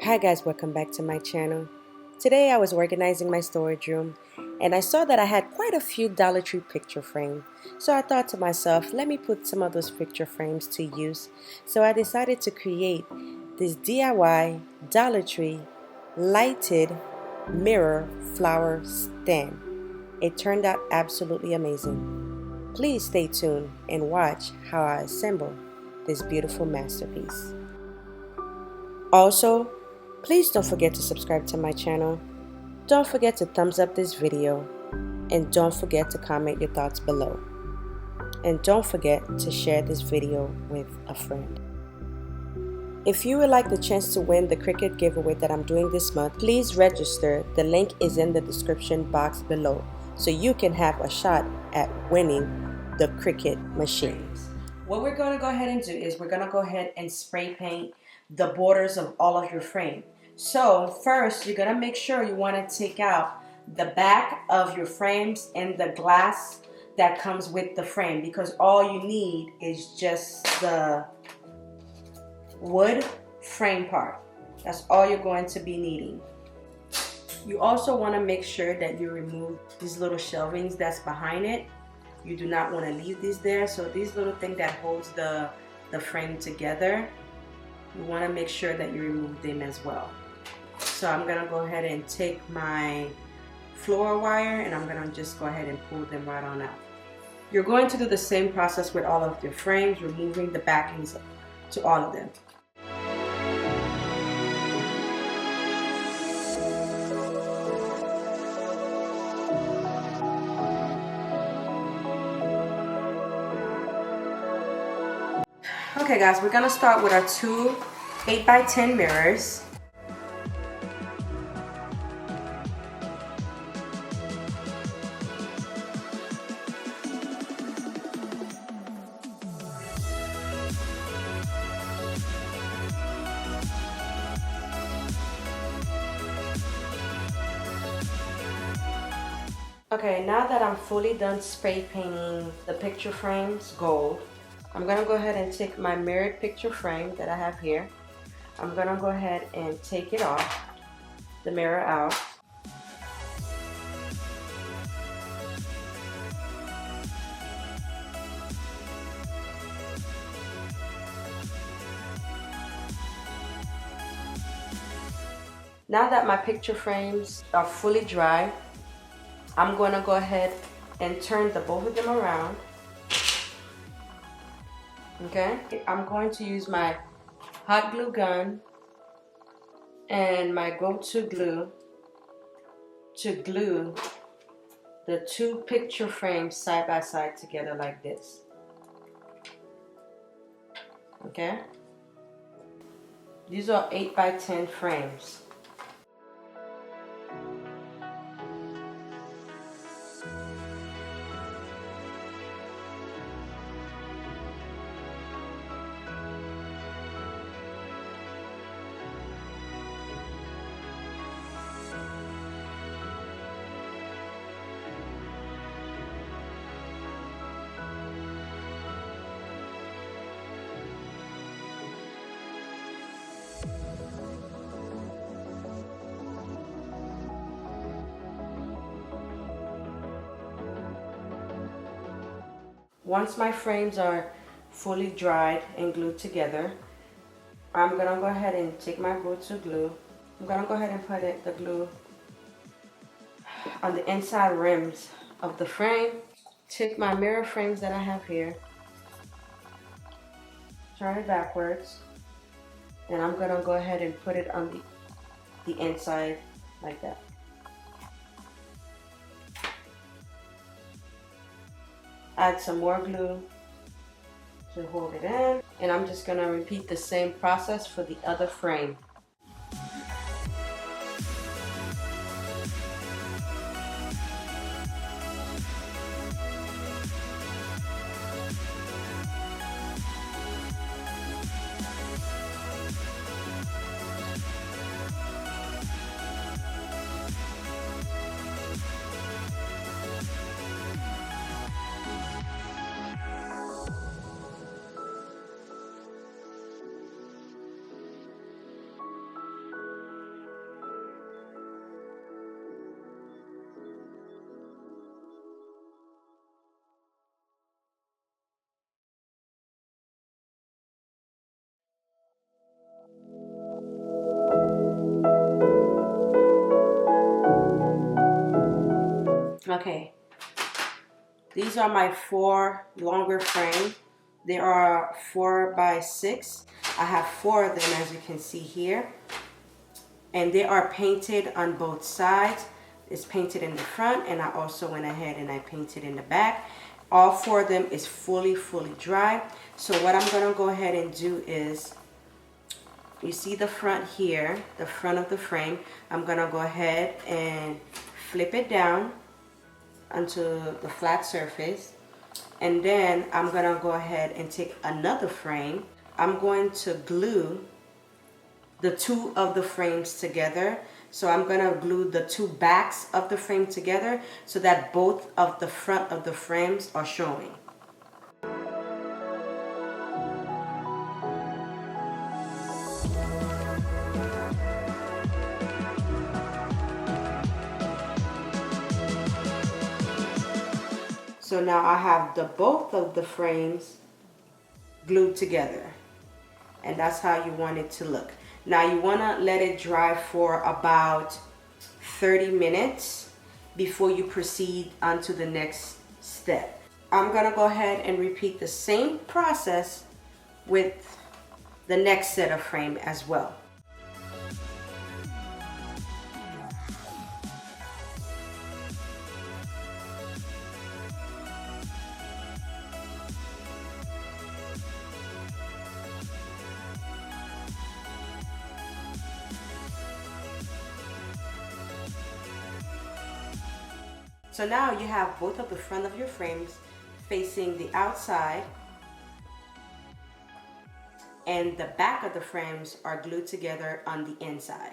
Hi guys, welcome back to my channel. Today I was organizing my storage room and I saw that I had quite a few Dollar Tree picture frames. So I thought to myself, let me put some of those picture frames to use. So I decided to create this DIY Dollar Tree lighted mirror flower stand. It turned out absolutely amazing. Please stay tuned and watch how I assemble this beautiful masterpiece. Also, please don't forget to subscribe to my channel. Don't forget to thumbs up this video and don't forget to comment your thoughts below. And don't forget to share this video with a friend. If you would like the chance to win the Cricut giveaway that I'm doing this month, please register. The link is in the description box below so you can have a shot at winning the Cricut machines. What we're going to go ahead and do is we're going to go ahead and spray paint the borders of all of your frame. So first you're going to make sure you want to take out the back of your frames and the glass that comes with the frame, because all you need is just the wood frame part. That's all you're going to be needing. You also want to make sure that you remove these little shelvings that's behind it. You do not want to leave these there. So these little thing that holds the frame together, you want to make sure that you remove them as well. So I'm going to go ahead and take my floor wire and I'm going to just go ahead and pull them right on out. You're going to do the same process with all of your frames, removing the backings to all of them. Okay guys, we're gonna start with our two 8x10 mirrors. Okay, now that I'm fully done spray painting the picture frames gold, I'm gonna go ahead and take my mirrored picture frame that I have here. I'm gonna go ahead and take it off, the mirror out. Now that my picture frames are fully dry, I'm gonna go ahead and turn both of them around. Okay, I'm going to use my hot glue gun and my go-to glue to glue the two picture frames side by side together like this. Okay, these are 8x10 frames. Once my frames are fully dried and glued together, I'm gonna go ahead and take my go-to glue. I'm gonna go ahead and put the glue on the inside rims of the frame. Take my mirror frames that I have here, turn it backwards, and I'm gonna go ahead and put it on the inside like that. Add some more glue to hold it in, and I'm just gonna repeat the same process for the other frame. Okay, these are my 4 longer frames. They are 4 by 6. I have 4 of them, as you can see here. And they are painted on both sides. It's painted in the front, and I also went ahead and I painted in the back. All 4 of them is fully dry. So what I'm gonna go ahead and do is, you see the front here, the front of the frame. I'm gonna go ahead and flip it down onto the flat surface. And then I'm gonna go ahead and take another frame. I'm going to glue the 2 of the frames together. So I'm gonna glue the 2 backs of the frame together so that both of the front of the frames are showing. So now I have both of the frames glued together, and that's how you want it to look. Now you want to let it dry for about 30 minutes before you proceed on to the next step. I'm going to go ahead and repeat the same process with the next set of frame as well. So now you have both of the front of your frames facing the outside, and the back of the frames are glued together on the inside.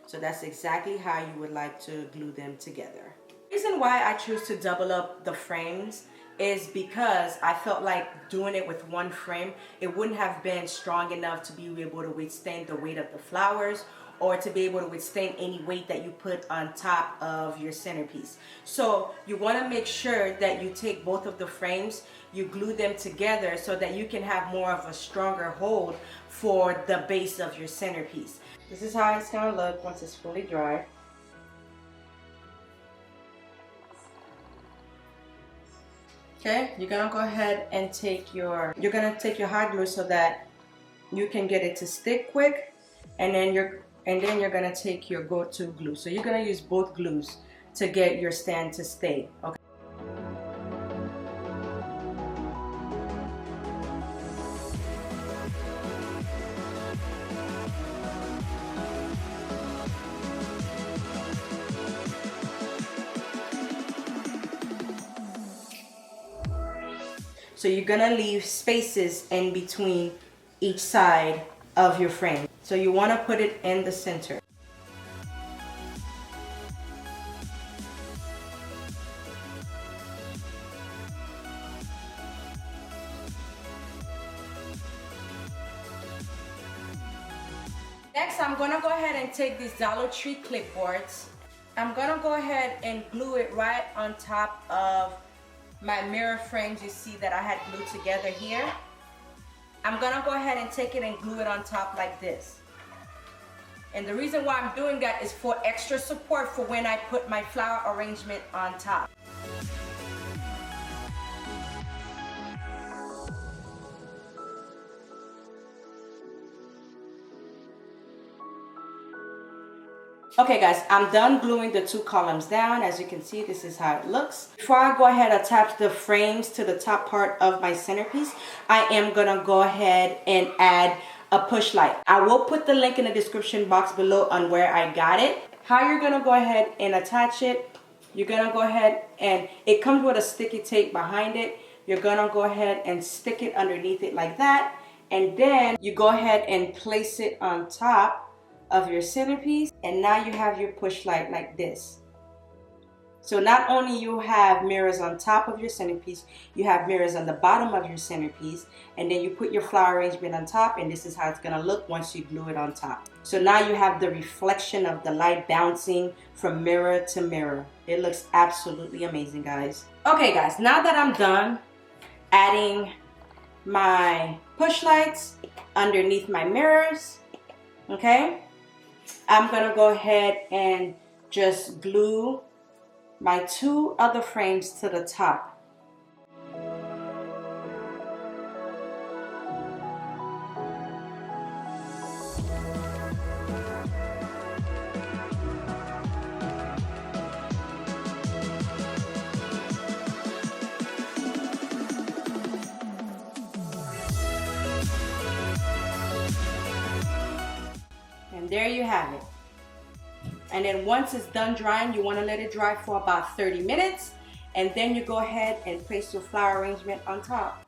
So that's exactly how you would like to glue them together. The reason why I choose to double up the frames is because I felt like doing it with one frame, it wouldn't have been strong enough to be able to withstand the weight of the flowers, or to be able to withstand any weight that you put on top of your centerpiece. So you want to make sure that you take both of the frames, you glue them together so that you can have more of a stronger hold for the base of your centerpiece. This is how it's going to look once it's fully dry. Okay, you're going to go ahead and take your hot glue so that you can get it to stick quick, and then you're going to take your go-to glue. So you're going to use both glues to get your stand to stay. Okay. So you're going to leave spaces in between each side of your frame. So you want to put it in the center. Next, I'm going to go ahead and take these Dollar Tree clipboards. I'm going to go ahead and glue it right on top of my mirror frames you see that I had glued together here. I'm gonna go ahead and take it and glue it on top like this. And the reason why I'm doing that is for extra support for when I put my flower arrangement on top. Okay guys, I'm done gluing the 2 columns down. As you can see, this is how it looks. Before I go ahead and attach the frames to the top part of my centerpiece, I am gonna go ahead and add a push light. I will put the link in the description box below on where I got it. How you're gonna go ahead and attach it, you're gonna go ahead and it comes with a sticky tape behind it. You're gonna go ahead and stick it underneath it like that, and then you go ahead and place it on top of your centerpiece, and now you have your push light like this. So not only you have mirrors on top of your centerpiece, you have mirrors on the bottom of your centerpiece, and then you put your flower arrangement on top, and this is how it's gonna look once you glue it on top. So now you have the reflection of the light bouncing from mirror to mirror. It looks absolutely amazing, guys. Okay guys, now that I'm done adding my push lights underneath my mirrors, okay, I'm gonna go ahead and just glue my two other frames to the top. And there you have it. And then once it's done drying, you want to let it dry for about 30 minutes. And then you go ahead and place your flower arrangement on top.